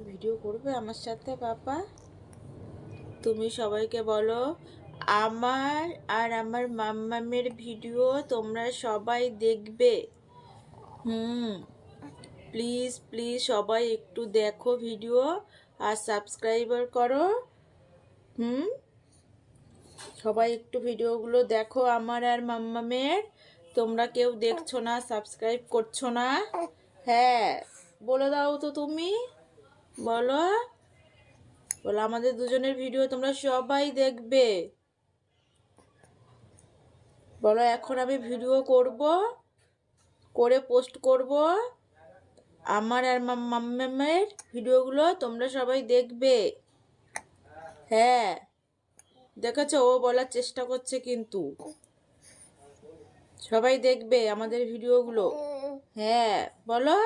Video করবে আমার সাথে পাপা? তুমি সবাইকে বলো আমার আর আমার মাম্মামের ভিডিও তোমরা সবাই দেখবে। প্লিজ প্লিজ সবাই একটু দেখো ভিডিও আর সাবস্ক্রাইবার করো। সবাই একটু ভিডিওগুলো দেখো আমার আর মাম্মামের। তোমরা কেউ দেখছো না, সাবস্ক্রাইব করছো না। হ্যাঁ বলে দাও তো, তুমি বলো বলো আমাদের দুজনের ভিডিও তোমরা সবাই দেখবে। বলো এখন আমি ভিডিও করব, করে পোস্ট করব। আমার আর মাম্মামের ভিডিওগুলো তোমরা সবাই দেখবে। হ্যাঁ দেখেছো, ও বলার চেষ্টা করছে কিন্তু। সবাই দেখবে আমাদের ভিডিওগুলো। হ্যাঁ বলো।